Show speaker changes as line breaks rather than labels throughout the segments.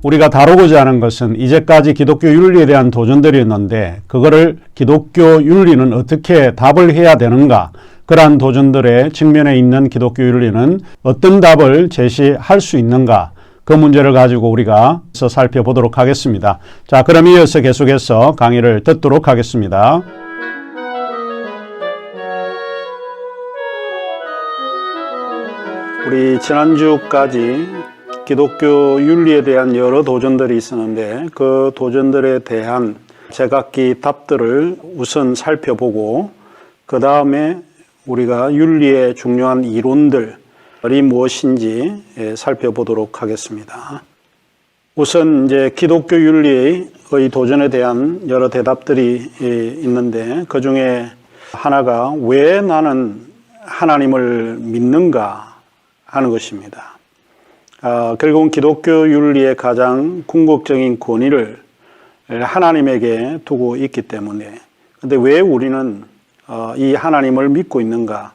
우리가 다루고자 하는 것은 이제까지 기독교 윤리에 대한 도전들이었는데 그거를 기독교 윤리는 어떻게 답을 해야 되는가, 그러한 도전들의 측면에 있는 기독교 윤리는 어떤 답을 제시할 수 있는가, 그 문제를 가지고 우리가 살펴보도록 하겠습니다. 자, 그럼 이어서 계속해서 강의를 듣도록 하겠습니다. 우리 지난주까지 기독교 윤리에 대한 여러 도전들이 있었는데 그 도전들에 대한 제각기 답들을 우선 살펴보고 그 다음에 우리가 윤리의 중요한 이론들이 무엇인지 살펴보도록 하겠습니다. 우선 이제 기독교 윤리의 도전에 대한 여러 대답들이 있는데 그 중에 하나가 왜 나는 하나님을 믿는가 하는 것입니다. 결국은 기독교 윤리의 가장 궁극적인 권위를 하나님에게 두고 있기 때문에, 근데 왜 우리는 이 하나님을 믿고 있는가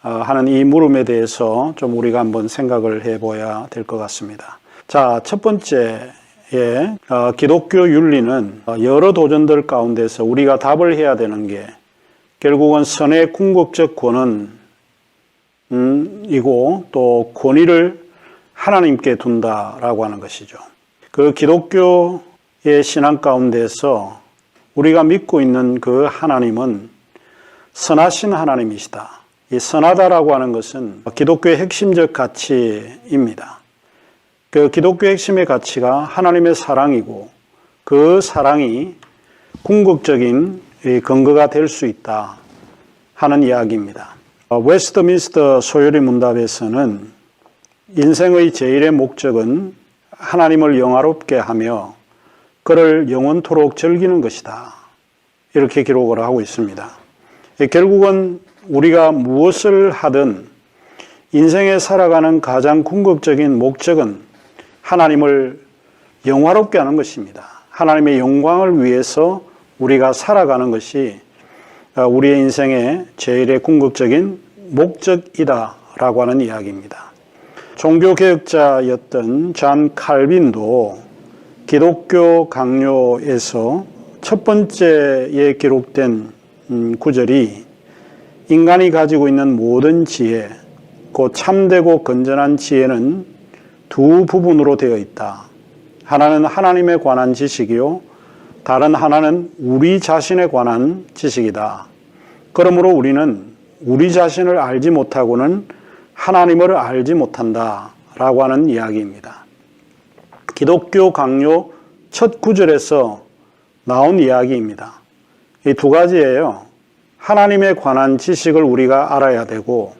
하는 이 물음에 대해서 좀 우리가 한번 생각을 해봐야 될 것 같습니다. 자, 첫 번째에 기독교 윤리는 여러 도전들 가운데서 우리가 답을 해야 되는 게 결국은 선의 궁극적 권원이고 또 권위를 하나님께 둔다라고 하는 것이죠. 그 기독교의 신앙 가운데서 우리가 믿고 있는 그 하나님은 선하신 하나님이시다. 이 선하다라고 하는 것은 기독교의 핵심적 가치입니다. 그 기독교의 핵심의 가치가 하나님의 사랑이고 그 사랑이 궁극적인 근거가 될 수 있다 하는 이야기입니다. 웨스트민스터 소요리 문답에서는 인생의 제일의 목적은 하나님을 영화롭게 하며 그를 영원토록 즐기는 것이다. 이렇게 기록을 하고 있습니다. 결국은 우리가 무엇을 하든 인생에 살아가는 가장 궁극적인 목적은 하나님을 영화롭게 하는 것입니다. 하나님의 영광을 위해서 우리가 살아가는 것이 우리의 인생의 제일의 궁극적인 목적이다라고 하는 이야기입니다. 종교개혁자였던 잔 칼빈도 기독교 강요에서 첫 번째에 기록된 구절이 인간이 가지고 있는 모든 지혜, 그 참되고 건전한 지혜는 두 부분으로 되어 있다. 하나는 하나님에 관한 지식이요, 다른 하나는 우리 자신에 관한 지식이다. 그러므로 우리는 우리 자신을 알지 못하고는 하나님을 알지 못한다 라고 하는 이야기입니다. 기독교 강요 첫 구절에서 나온 이야기입니다. 이 두 가지예요. 하나님에 관한 지식을 우리가 알아야 되고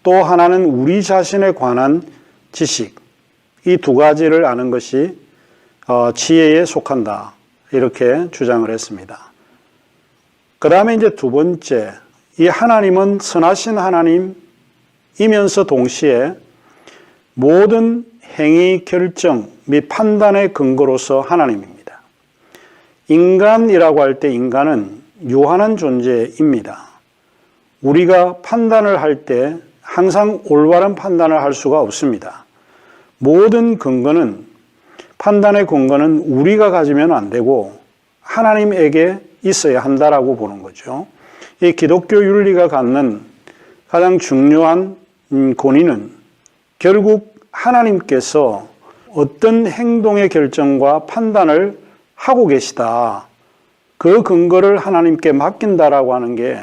또 하나는 우리 자신에 관한 지식, 이 두 가지를 아는 것이 지혜에 속한다 이렇게 주장을 했습니다. 그 다음에 이제 두 번째, 이 하나님은 선하신 하나님이면서 동시에 모든 행위 결정 및 판단의 근거로서 하나님입니다. 인간이라고 할 때 인간은 유한한 존재입니다. 우리가 판단을 할 때 항상 올바른 판단을 할 수가 없습니다. 모든 근거는, 판단의 근거는 우리가 가지면 안 되고 하나님에게 있어야 한다라고 보는 거죠. 이 기독교 윤리가 갖는 가장 중요한 권위는 결국 하나님께서 어떤 행동의 결정과 판단을 하고 계시다. 그 근거를 하나님께 맡긴다라고 하는 게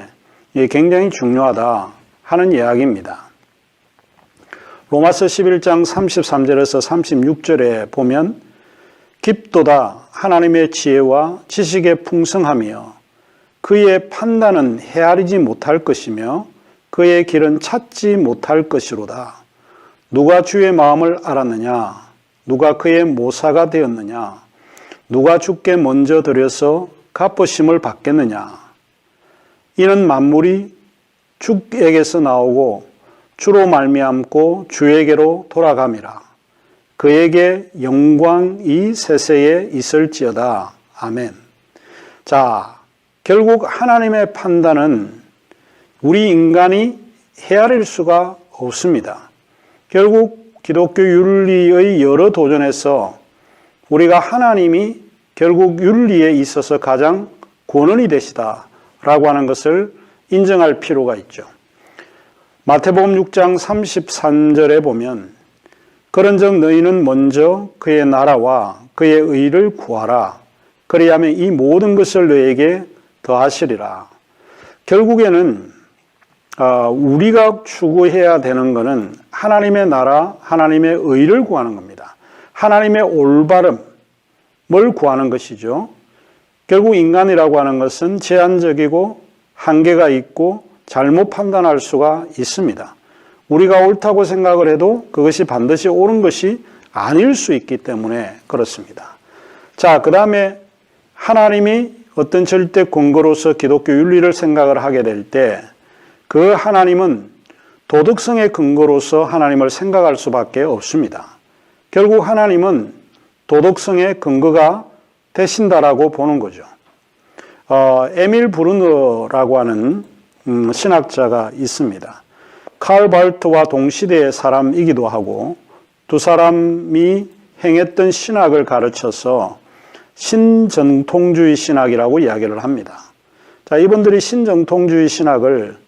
굉장히 중요하다 하는 이야기입니다. 로마서 11장 33절에서 36절에 보면 깊도다 하나님의 지혜와 지식의 풍성하며 그의 판단은 헤아리지 못할 것이며 그의 길은 찾지 못할 것이로다. 누가 주의 마음을 알았느냐? 누가 그의 모사가 되었느냐? 누가 주께 먼저 드려서 갚으심을 받겠느냐? 이는 만물이 주에게서 나오고 주로 말미암고 주에게로 돌아감이라. 그에게 영광이 세세에 있을지어다. 아멘. 자, 결국 하나님의 판단은 우리 인간이 헤아릴 수가 없습니다. 결국 기독교 윤리의 여러 도전에서 우리가 하나님이 결국 윤리에 있어서 가장 권원이 되시다라고 하는 것을 인정할 필요가 있죠. 마태복음 6장 33절에 보면 그런즉 너희는 먼저 그의 나라와 그의 의를 구하라. 그리하면 이 모든 것을 너에게 더하시리라. 결국에는 우리가 추구해야 되는 것은 하나님의 나라, 하나님의 의를 구하는 겁니다. 하나님의 올바름을 구하는 것이죠. 결국 인간이라고 하는 것은 제한적이고 한계가 있고 잘못 판단할 수가 있습니다. 우리가 옳다고 생각을 해도 그것이 반드시 옳은 것이 아닐 수 있기 때문에 그렇습니다. 자, 그 다음에 하나님이 어떤 절대 근거로서 기독교 윤리를 생각을 하게 될 때 그 하나님은 도덕성의 근거로서 하나님을 생각할 수밖에 없습니다. 결국 하나님은 도덕성의 근거가 되신다라고 보는 거죠. 에밀 브루너라고 하는 신학자가 있습니다. 칼 발트와 동시대의 사람이기도 하고 두 사람이 행했던 신학을 가르쳐서 신정통주의 신학이라고 이야기를 합니다. 자, 이분들이 신정통주의 신학을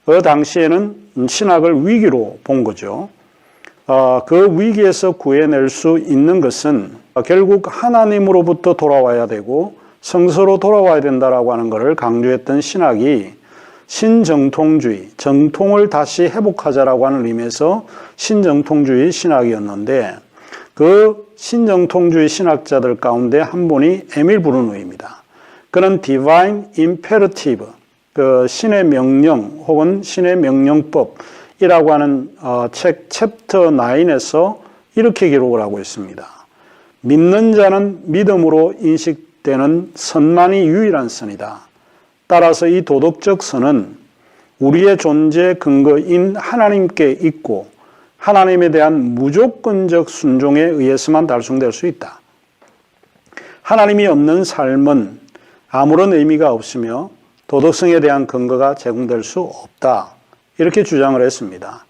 그 당시에는 신학을 위기로 본 거죠. 그 위기에서 구해낼 수 있는 것은 결국 하나님으로부터 돌아와야 되고 성서로 돌아와야 된다라고 하는 것을 강조했던 신학이 신정통주의, 정통을 다시 회복하자라고 하는 의미에서 신정통주의 신학이었는데 그 신정통주의 신학자들 가운데 한 분이 에밀 브루너입니다. 그는 Divine Imperative, 그 신의 명령 혹은 신의 명령법이라고 하는 책 챕터 9에서 이렇게 기록을 하고 있습니다. 믿는 자는 믿음으로 인식되는 선만이 유일한 선이다. 따라서 이 도덕적 선은 우리의 존재 근거인 하나님께 있고 하나님에 대한 무조건적 순종에 의해서만 달성될 수 있다. 하나님이 없는 삶은 아무런 의미가 없으며 도덕성에 대한 근거가 제공될 수 없다. 이렇게 주장을 했습니다.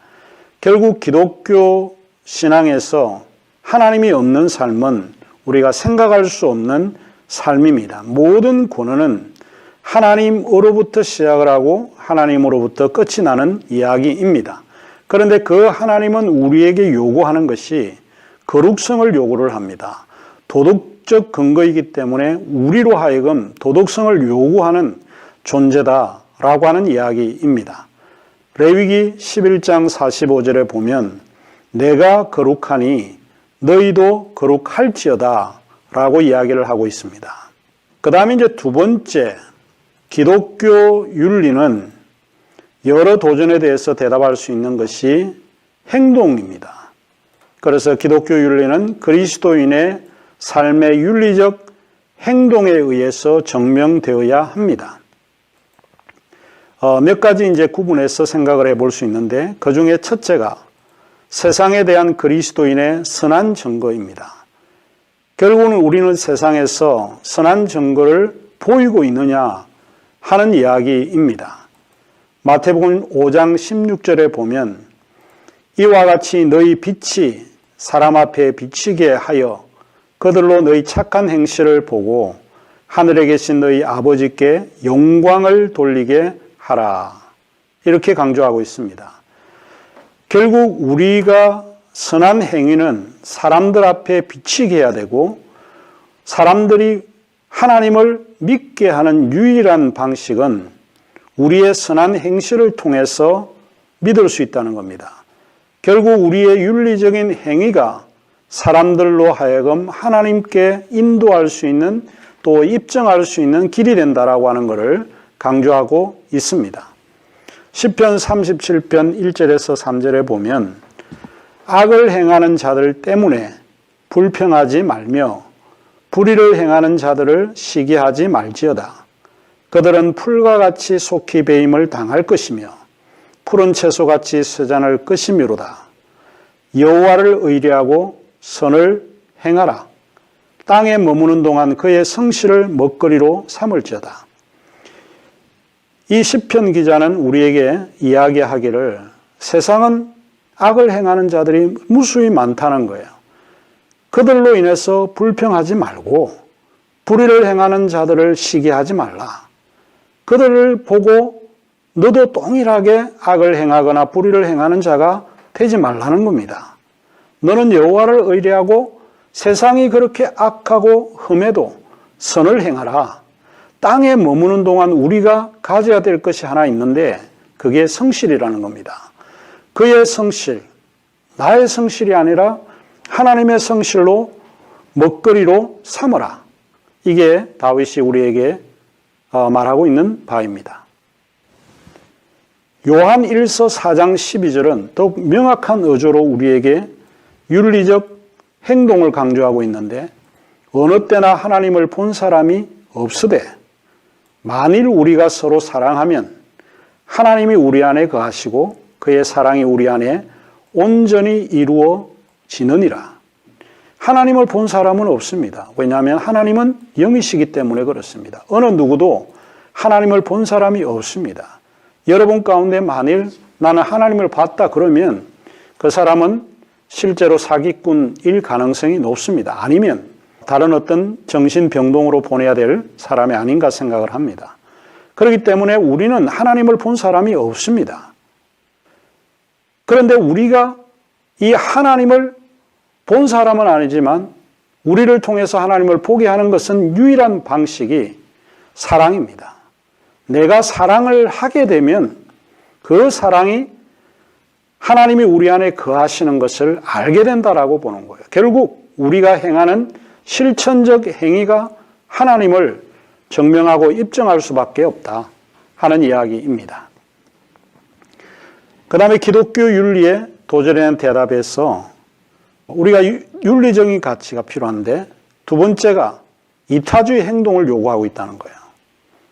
결국 기독교 신앙에서 하나님이 없는 삶은 우리가 생각할 수 없는 삶입니다. 모든 권한은 하나님으로부터 시작을 하고 하나님으로부터 끝이 나는 이야기입니다. 그런데 그 하나님은 우리에게 요구하는 것이 거룩성을 요구를 합니다. 도덕적 근거이기 때문에 우리로 하여금 도덕성을 요구하는 존재다라고 하는 이야기입니다. 레위기 11장 45절에 보면 내가 거룩하니 너희도 거룩할지어다 라고 이야기를 하고 있습니다. 그 다음에 이제 두 번째, 기독교 윤리는 여러 도전에 대해서 대답할 수 있는 것이 행동입니다. 그래서 기독교 윤리는 그리스도인의 삶의 윤리적 행동에 의해서 증명되어야 합니다. 몇 가지 이제 구분해서 생각을 해볼 수 있는데 그 중에 첫째가 세상에 대한 그리스도인의 선한 증거입니다. 결국은 우리는 세상에서 선한 증거를 보이고 있느냐 하는 이야기입니다. 마태복음 5장 16절에 보면 이와 같이 너희 빛이 사람 앞에 비치게 하여 그들로 너희 착한 행실을 보고 하늘에 계신 너희 아버지께 영광을 돌리게 하라. 이렇게 강조하고 있습니다. 결국 우리가 선한 행위는 사람들 앞에 비치게 해야 되고 사람들이 하나님을 믿게 하는 유일한 방식은 우리의 선한 행실을 통해서 믿을 수 있다는 겁니다. 결국 우리의 윤리적인 행위가 사람들로 하여금 하나님께 인도할 수 있는 또 입증할 수 있는 길이 된다라고 하는 것을 강조하고 있습니다. 시편 37편 1절에서 3절에 보면 악을 행하는 자들 때문에 불평하지 말며 불의를 행하는 자들을 시기하지 말지어다. 그들은 풀과 같이 속히 배임을 당할 것이며 푸른 채소같이 쇠잔할 것이미로다. 여호와를 의뢰하고 선을 행하라. 땅에 머무는 동안 그의 성실을 먹거리로 삼을지어다. 이 시편 기자는 우리에게 이야기하기를 세상은 악을 행하는 자들이 무수히 많다는 거예요. 그들로 인해서 불평하지 말고 불의를 행하는 자들을 시기하지 말라. 그들을 보고 너도 동일하게 악을 행하거나 불의를 행하는 자가 되지 말라는 겁니다. 너는 여호와를 의뢰하고 세상이 그렇게 악하고 흠해도 선을 행하라. 땅에 머무는 동안 우리가 가져야 될 것이 하나 있는데 그게 성실이라는 겁니다. 그의 성실, 나의 성실이 아니라 하나님의 성실로 먹거리로 삼으라. 이게 다윗이 우리에게 말하고 있는 바입니다. 요한 1서 4장 12절은 더욱 명확한 어조로 우리에게 윤리적 행동을 강조하고 있는데 어느 때나 하나님을 본 사람이 없으되 만일 우리가 서로 사랑하면 하나님이 우리 안에 거하시고 그의 사랑이 우리 안에 온전히 이루어지느니라. 하나님을 본 사람은 없습니다. 왜냐하면 하나님은 영이시기 때문에 그렇습니다. 어느 누구도 하나님을 본 사람이 없습니다. 여러분 가운데 만일 나는 하나님을 봤다 그러면 그 사람은 실제로 사기꾼일 가능성이 높습니다. 아니면 다른 어떤 정신병동으로 보내야 될 사람이 아닌가 생각을 합니다. 그렇기 때문에 우리는 하나님을 본 사람이 없습니다. 그런데 우리가 이 하나님을 본 사람은 아니지만 우리를 통해서 하나님을 보게 하는 것은 유일한 방식이 사랑입니다. 내가 사랑을 하게 되면 그 사랑이 하나님이 우리 안에 거하시는 것을 알게 된다라고 보는 거예요. 결국 우리가 행하는 실천적 행위가 하나님을 증명하고 입증할 수밖에 없다 하는 이야기입니다. 그 다음에 기독교 윤리에 도전하는 대답에서 우리가 윤리적인 가치가 필요한데 두 번째가 이타주의 행동을 요구하고 있다는 거예요.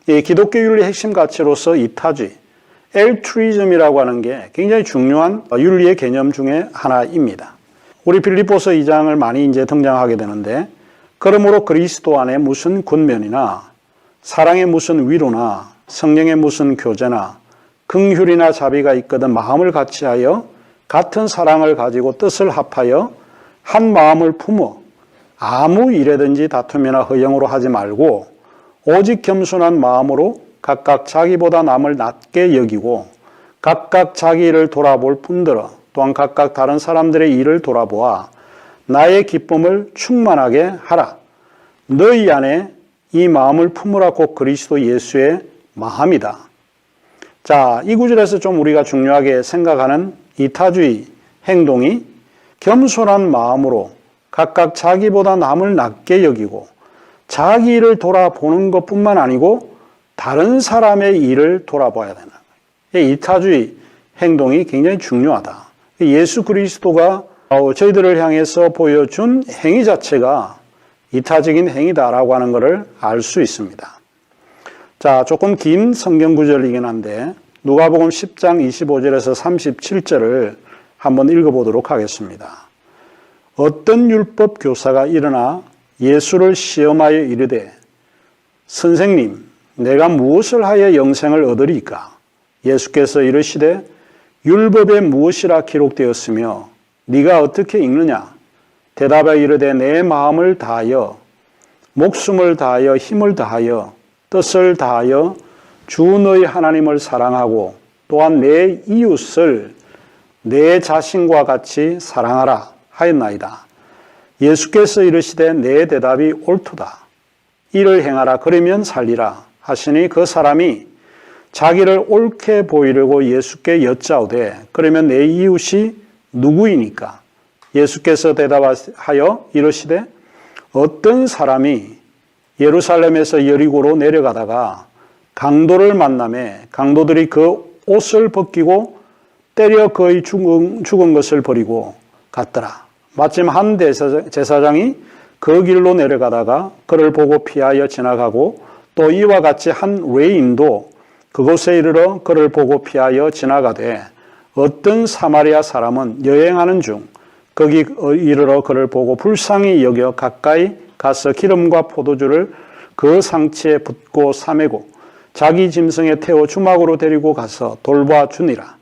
이 기독교 윤리 핵심 가치로서 이타주의, 엘트루이즘이라고 하는 게 굉장히 중요한 윤리의 개념 중에 하나입니다. 우리 빌립보서 2장을 많이 이제 등장하게 되는데 그러므로 그리스도 안에 무슨 권면이나 사랑의 무슨 위로나 성령의 무슨 교제나 긍휼이나 자비가 있거든 마음을 같이하여 같은 사랑을 가지고 뜻을 합하여 한 마음을 품어 아무 일에든지 다툼이나 허영으로 하지 말고 오직 겸손한 마음으로 각각 자기보다 남을 낮게 여기고 각각 자기 일을 돌아볼 뿐더러 또한 각각 다른 사람들의 일을 돌아보아 나의 기쁨을 충만하게 하라. 너희 안에 이 마음을 품으라. 곧 그리스도 예수의 마음이다. 자, 이 구절에서 좀 우리가 중요하게 생각하는 이타주의 행동이 겸손한 마음으로 각각 자기보다 남을 낮게 여기고 자기 일을 돌아보는 것뿐만 아니고 다른 사람의 일을 돌아봐야 되는 거예요. 이타주의 행동이 굉장히 중요하다. 예수 그리스도가 저희들을 향해서 보여준 행위 자체가 이타적인 행위다라고 하는 것을 알 수 있습니다. 자, 조금 긴 성경 구절이긴 한데 누가복음 10장 25절에서 37절을 한번 읽어보도록 하겠습니다. 어떤 율법 교사가 일어나 예수를 시험하여 이르되 선생님, 내가 무엇을 하여 영생을 얻으리까? 예수께서 이르시되 율법에 무엇이라 기록되었으며 네가 어떻게 읽느냐? 대답하여 이르되 내 마음을 다하여 목숨을 다하여 힘을 다하여 뜻을 다하여 주 너희 하나님을 사랑하고 또한 내 이웃을 내 자신과 같이 사랑하라 하였나이다. 예수께서 이르시되 내 대답이 옳도다. 이를 행하라 그러면 살리라 하시니 그 사람이 자기를 옳게 보이려고 예수께 여짜오되 그러면 내 이웃이 누구이니까? 예수께서 대답하여 이르시되 어떤 사람이 예루살렘에서 여리고로 내려가다가 강도를 만나매 강도들이 그 옷을 벗기고 때려 거의 죽은 것을 버리고 갔더라. 마침 한 제사장이 그 길로 내려가다가 그를 보고 피하여 지나가고 또 이와 같이 한 외인도 그곳에 이르러 그를 보고 피하여 지나가되 어떤 사마리아 사람은 여행하는 중 거기 이르러 그를 보고 불쌍히 여겨 가까이 가서 기름과 포도주를 그 상치에 붓고 싸매고 자기 짐승에 태워 주막으로 데리고 가서 돌봐 주니라.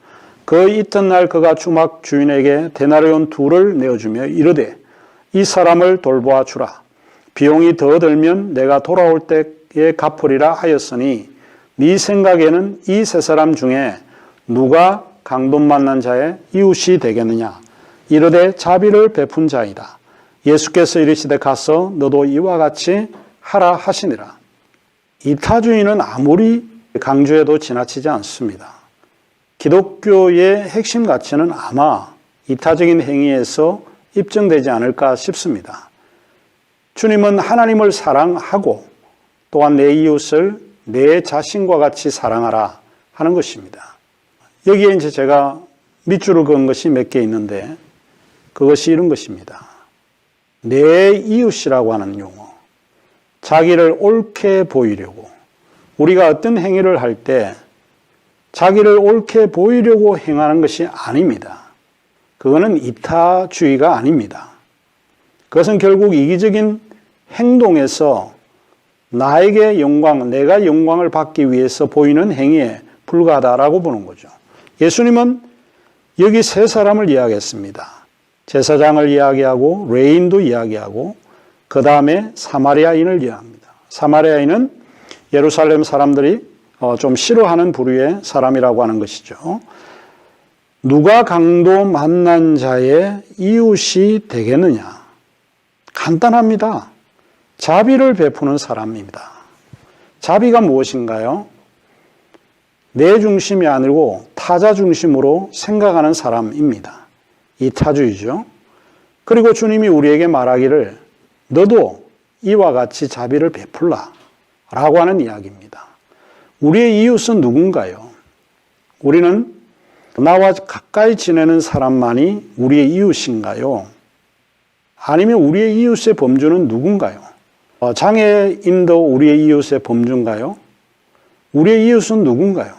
그 이튿날 그가 주막 주인에게 데나리온 2를 내어주며 이르되 이 사람을 돌보아 주라. 비용이 더 들면 내가 돌아올 때에 갚으리라 하였으니 네 생각에는 이 세 사람 중에 누가 강돈 만난 자의 이웃이 되겠느냐. 이르되 자비를 베푼 자이다. 예수께서 이르시되 가서 너도 이와 같이 하라 하시니라. 이타주의는 아무리 강조해도 지나치지 않습니다. 기독교의 핵심 가치는 아마 이타적인 행위에서 입증되지 않을까 싶습니다. 주님은 하나님을 사랑하고 또한 내 이웃을 내 자신과 같이 사랑하라 하는 것입니다. 여기에 이제 제가 밑줄을 그은 것이 몇 개 있는데 그것이 이런 것입니다. 내 이웃이라고 하는 용어. 자기를 옳게 보이려고 우리가 어떤 행위를 할 때 자기를 옳게 보이려고 행하는 것이 아닙니다. 그거는 이타주의가 아닙니다. 그것은 결국 이기적인 행동에서 나에게 영광, 내가 영광을 받기 위해서 보이는 행위에 불과하다라고 보는 거죠. 예수님은 여기 세 사람을 이야기했습니다. 제사장을 이야기하고 레인도 이야기하고 그 다음에 사마리아인을 이야기합니다. 사마리아인은 예루살렘 사람들이 좀 싫어하는 부류의 사람이라고 하는 것이죠. 누가 강도 만난 자의 이웃이 되겠느냐? 간단합니다. 자비를 베푸는 사람입니다. 자비가 무엇인가요? 내 중심이 아니고 타자 중심으로 생각하는 사람입니다. 이타주의죠. 그리고 주님이 우리에게 말하기를 너도 이와 같이 자비를 베풀라 라고 하는 이야기입니다. 우리의 이웃은 누군가요? 우리는 나와 가까이 지내는 사람만이 우리의 이웃인가요? 아니면 우리의 이웃의 범주는 누군가요? 장애인도 우리의 이웃의 범주인가요? 우리의 이웃은 누군가요?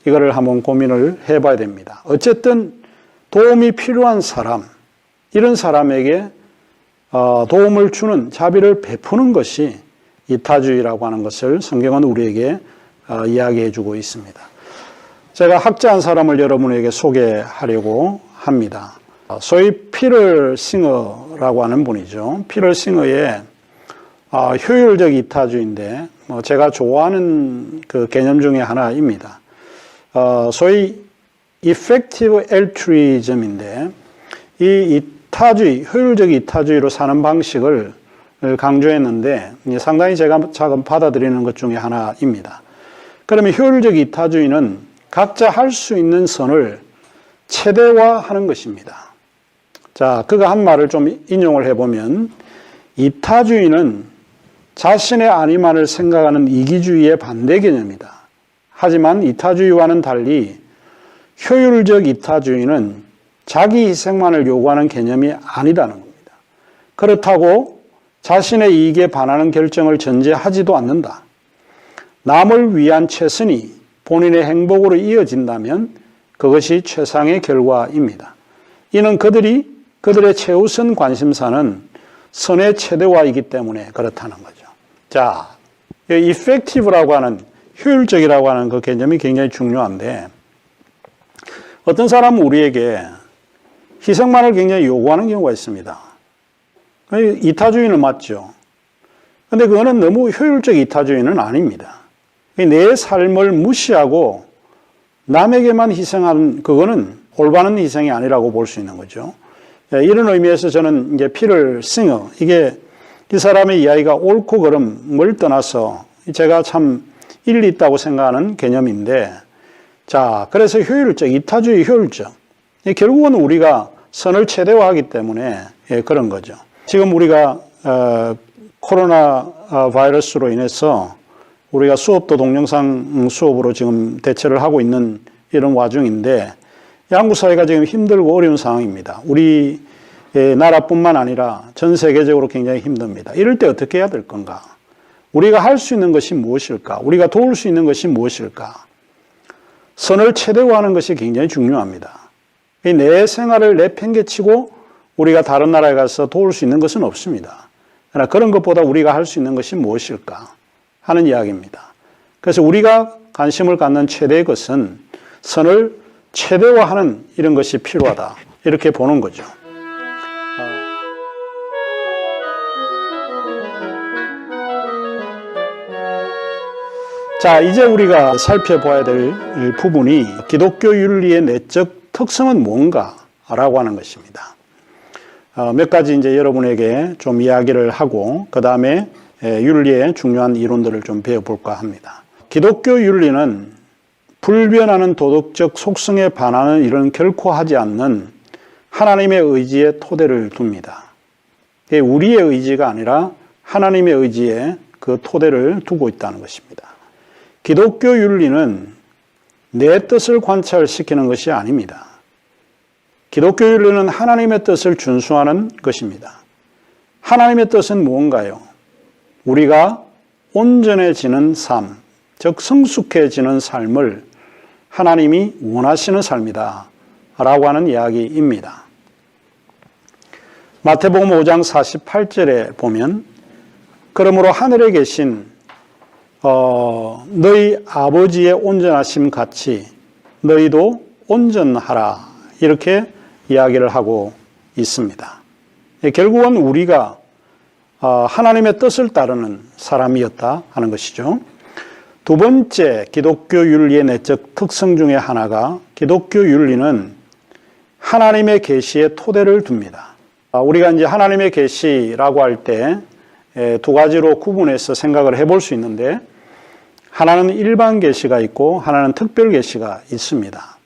이거를 한번 고민을 해봐야 됩니다. 어쨌든 도움이 필요한 사람, 이런 사람에게 도움을 주는 자비를 베푸는 것이 이타주의라고 하는 것을 성경은 우리에게 이야기해 주고 있습니다. 제가 학자 한 사람을 여러분에게 소개하려고 합니다. 소위 피럴 싱어라고 하는 분이죠. 피럴 싱어의 효율적 이타주의인데 제가 좋아하는 그 개념 중에 하나입니다. 소위 effective altruism인데 이 이타주의, 효율적 이타주의로 사는 방식을 강조했는데 상당히 제가 받아들이는 것 중에 하나입니다. 그러면 효율적 이타주의는 각자 할 수 있는 선을 최대화하는 것입니다. 자, 그가 한 말을 좀 인용을 해보면 이타주의는 자신의 안위만을 생각하는 이기주의의 반대 개념이다. 하지만 이타주의와는 달리 효율적 이타주의는 자기 희생만을 요구하는 개념이 아니다는 겁니다. 그렇다고 자신의 이익에 반하는 결정을 전제하지도 않는다. 남을 위한 최선이 본인의 행복으로 이어진다면 그것이 최상의 결과입니다. 이는 그들의 최우선 관심사는 선의 최대화이기 때문에 그렇다는 거죠. 자, effective라고 하는 효율적이라고 하는 그 개념이 굉장히 중요한데 어떤 사람은 우리에게 희생만을 굉장히 요구하는 경우가 있습니다. 이타주의는 맞죠. 그런데 그거는 너무 효율적 이타주의는 아닙니다. 내 삶을 무시하고 남에게만 희생하는 그거는 올바른 희생이 아니라고 볼 수 있는 거죠. 이런 의미에서 저는 이제 피럴 싱어, 이게 이 사람의 이야기가 옳고 그름을 떠나서 제가 참 일리 있다고 생각하는 개념인데, 자, 그래서 효율적, 이타주의 효율적. 결국은 우리가 선을 최대화하기 때문에 그런 거죠. 지금 우리가 코로나 바이러스로 인해서 우리가 수업도 동영상 수업으로 지금 대처를 하고 있는 이런 와중인데 한국 사회가 지금 힘들고 어려운 상황입니다. 우리 나라뿐만 아니라 전 세계적으로 굉장히 힘듭니다. 이럴 때 어떻게 해야 될 건가? 우리가 할 수 있는 것이 무엇일까? 우리가 도울 수 있는 것이 무엇일까? 선을 최대화하는 것이 굉장히 중요합니다. 내 생활을 내팽개치고 우리가 다른 나라에 가서 도울 수 있는 것은 없습니다. 그러나 그런 것보다 우리가 할 수 있는 것이 무엇일까 하는 이야기입니다. 그래서 우리가 관심을 갖는 최대의 것은 선을 최대화하는 이런 것이 필요하다. 이렇게 보는 거죠. 자, 이제 우리가 살펴봐야 될 부분이 기독교 윤리의 내적 특성은 뭔가라고 하는 것입니다. 몇 가지 이제 여러분에게 좀 이야기를 하고 그 다음에 윤리의 중요한 이론들을 좀 배워볼까 합니다. 기독교 윤리는 불변하는 도덕적 속성에 반하는 일은 결코 하지 않는 하나님의 의지에 토대를 둡니다. 우리의 의지가 아니라 하나님의 의지에 그 토대를 두고 있다는 것입니다. 기독교 윤리는 내 뜻을 관철시키는 것이 아닙니다. 기독교 윤리는 하나님의 뜻을 준수하는 것입니다. 하나님의 뜻은 무언가요? 우리가 온전해지는 삶, 즉 성숙해지는 삶을 하나님이 원하시는 삶이다 라고 하는 이야기입니다. 마태복음 5장 48절에 보면 그러므로 하늘에 계신 너희 아버지의 온전하심 같이 너희도 온전하라 이렇게 이야기를 하고 있습니다. 결국은 우리가 하나님의 뜻을 따르는 사람이었다 하는 것이죠. 두 번째 기독교 윤리의 내적 특성 중에 하나가 기독교 윤리는 하나님의 계시에 토대를 둡니다. 우리가 이제 하나님의 계시라고 할 때 두 가지로 구분해서 생각을 해볼 수 있는데 하나는 일반 계시가 있고 하나는 특별 계시가 있습니다.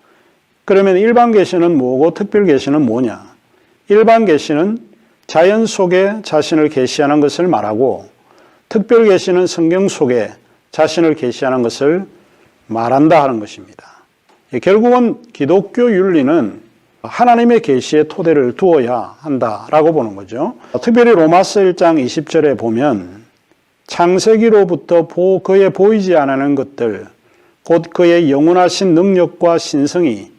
그러면 일반 계시는 뭐고 특별 계시는 뭐냐? 일반 계시는 자연 속에 자신을 계시하는 것을 말하고 특별 계시는 성경 속에 자신을 계시하는 것을 말한다 하는 것입니다. 결국은 기독교 윤리는 하나님의 계시에 토대를 두어야 한다라고 보는 거죠. 특별히 로마서 1장 20절에 보면 창세기로부터 그의 보이지 않는 것들 곧 그의 영원하신 능력과 신성이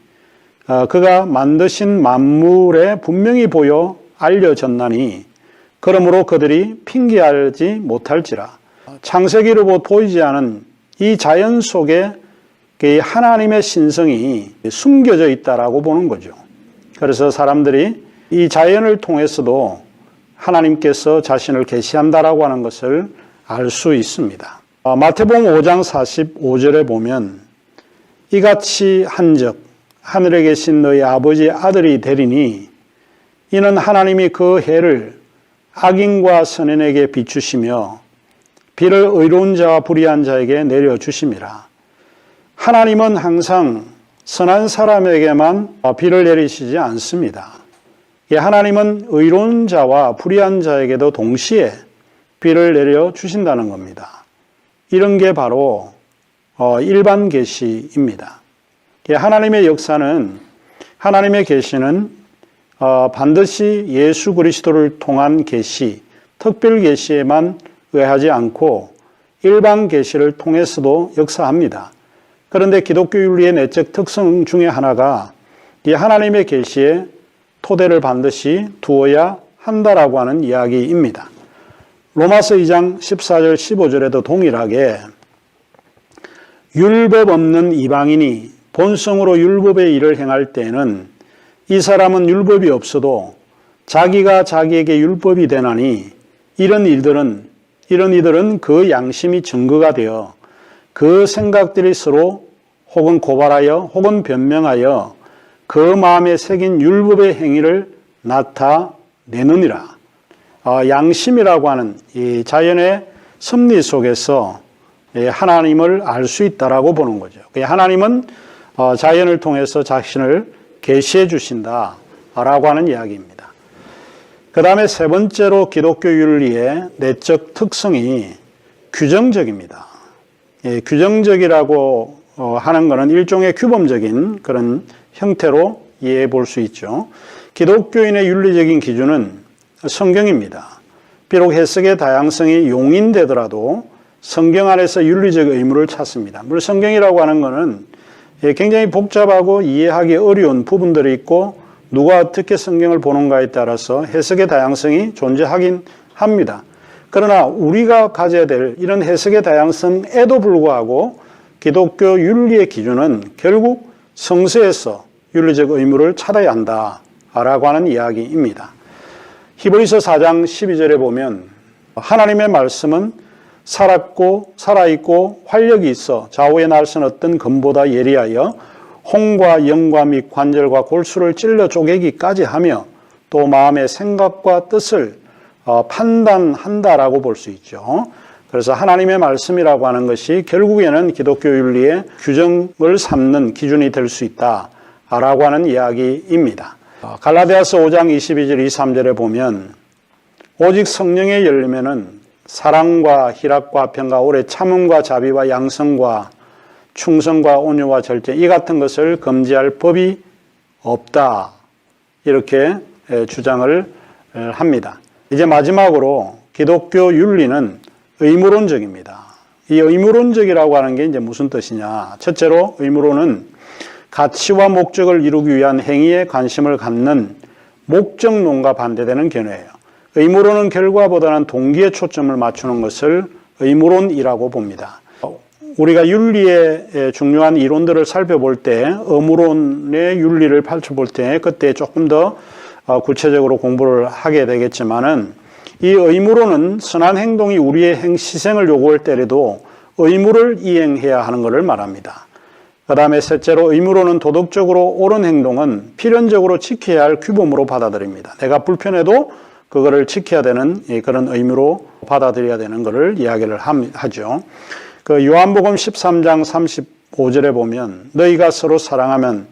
그가 만드신 만물에 분명히 보여 알려졌나니 그러므로 그들이 핑계하지 못할지라. 창세기로부터 보이지 않은 이 자연 속에 하나님의 신성이 숨겨져 있다라고 보는 거죠. 그래서 사람들이 이 자연을 통해서도 하나님께서 자신을 계시한다라고 하는 것을 알 수 있습니다. 마태복음 5장 45절에 보면 이같이 한즉 하늘에 계신 너희 아버지의 아들이 되리니 이는 하나님이 그 해를 악인과 선인에게 비추시며 비를 의로운 자와 불의한 자에게 내려주심이라. 하나님은 항상 선한 사람에게만 비를 내리시지 않습니다. 하나님은 의로운 자와 불의한 자에게도 동시에 비를 내려주신다는 겁니다. 이런 게 바로 일반 계시입니다. 하나님의 역사는 하나님의 계시는 반드시 예수 그리스도를 통한 계시, 특별 계시에만 의하지 않고 일반 계시를 통해서도 역사합니다. 그런데 기독교 윤리의 내적 특성 중에 하나가 이 하나님의 계시에 토대를 반드시 두어야 한다라고 하는 이야기입니다. 로마서 2장 14절 15절에도 동일하게 율법 없는 이방인이 본성으로 율법의 일을 행할 때에는 이 사람은 율법이 없어도 자기가 자기에게 율법이 되나니 이런 이들은 그 양심이 증거가 되어 그 생각들이 서로 혹은 고발하여 혹은 변명하여 그 마음에 새긴 율법의 행위를 나타내느니라. 양심이라고 하는 이 자연의 섭리 속에서 하나님을 알 수 있다라고 보는 거죠. 하나님은 자연을 통해서 자신을 계시해 주신다라고 하는 이야기입니다. 그 다음에 세 번째로 기독교 윤리의 내적 특성이 규정적입니다. 규정적이라고 하는 것은 일종의 규범적인 그런 형태로 이해해 볼 수 있죠. 기독교인의 윤리적인 기준은 성경입니다. 비록 해석의 다양성이 용인되더라도 성경 안에서 윤리적 의무를 찾습니다. 물론 성경이라고 하는 것은 굉장히 복잡하고 이해하기 어려운 부분들이 있고 누가 어떻게 성경을 보는가에 따라서 해석의 다양성이 존재하긴 합니다. 그러나 우리가 가져야 될 이런 해석의 다양성에도 불구하고 기독교 윤리의 기준은 결국 성서에서 윤리적 의무를 찾아야 한다라고 하는 이야기입니다. 히브리서 4장 12절에 보면 하나님의 말씀은 살아있고 활력이 있어 좌우의 날선 어떤 금보다 예리하여 홍과 영과 및 관절과 골수를 찔러 쪼개기까지 하며 또 마음의 생각과 뜻을 판단한다라고 볼 수 있죠. 그래서 하나님의 말씀이라고 하는 것이 결국에는 기독교 윤리의 규정을 삼는 기준이 될 수 있다라고 하는 이야기입니다. 갈라디아서 5장 22절 23절에 보면 오직 성령에 열리면은 사랑과 희락과 평과 오래 참음과 자비와 양성과 충성과 온유와 절제 이 같은 것을 금지할 법이 없다. 이렇게 주장을 합니다. 이제 마지막으로 기독교 윤리는 의무론적입니다. 이 의무론적이라고 하는 게 이제 무슨 뜻이냐. 첫째로 의무론은 가치와 목적을 이루기 위한 행위에 관심을 갖는 목적론과 반대되는 견해예요. 의무론은 결과보다는 동기에 초점을 맞추는 것을 의무론이라고 봅니다. 우리가 윤리의 중요한 이론들을 살펴볼 때 의무론의 윤리를 펼쳐볼 때 그때 조금 더 구체적으로 공부를 하게 되겠지만은 이 의무론은 선한 행동이 우리의 희생을 요구할 때라도 의무를 이행해야 하는 것을 말합니다. 그 다음에 셋째로 의무론은 도덕적으로 옳은 행동은 필연적으로 지켜야 할 규범으로 받아들입니다. 내가 불편해도 그거를 지켜야 되는 그런 의무로 받아들여야 되는 것을 이야기를 하죠. 그 요한복음 13장 35절에 보면 너희가 서로 사랑하면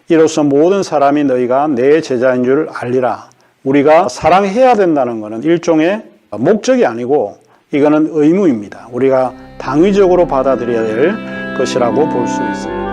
이로써 모든 사람이 너희가 내 제자인 줄 알리라. 우리가 사랑해야 된다는 것은 일종의 목적이 아니고 이거는 의무입니다. 우리가 당위적으로 받아들여야 될 것이라고 볼 수 있습니다.